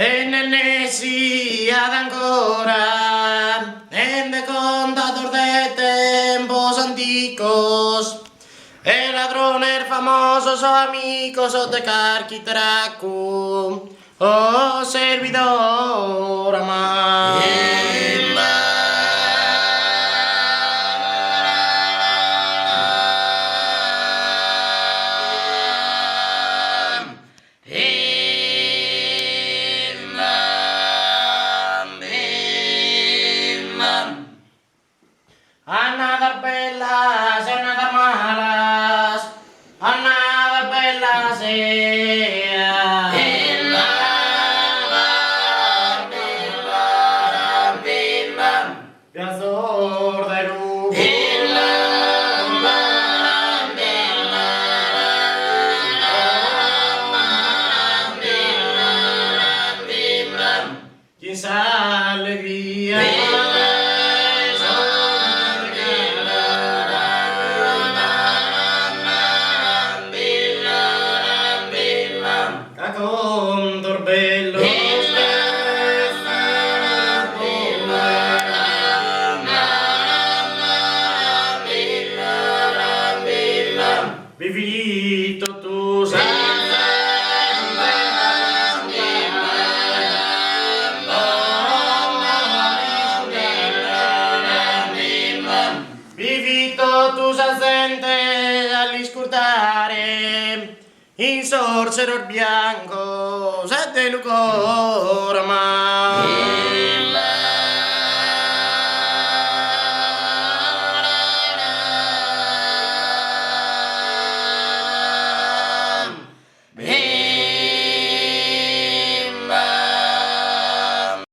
E ne sia ancora, en de contador de tempos anticos, el ladrone famosos o amigos o de carquitracu, o servidor amado. Another bellas, another malas, another bellas, Piazor de Lugo. Quizá alegría. Con torbello vivito tu vivito tu sente all'iscurtare insorsero il bianco sette lucora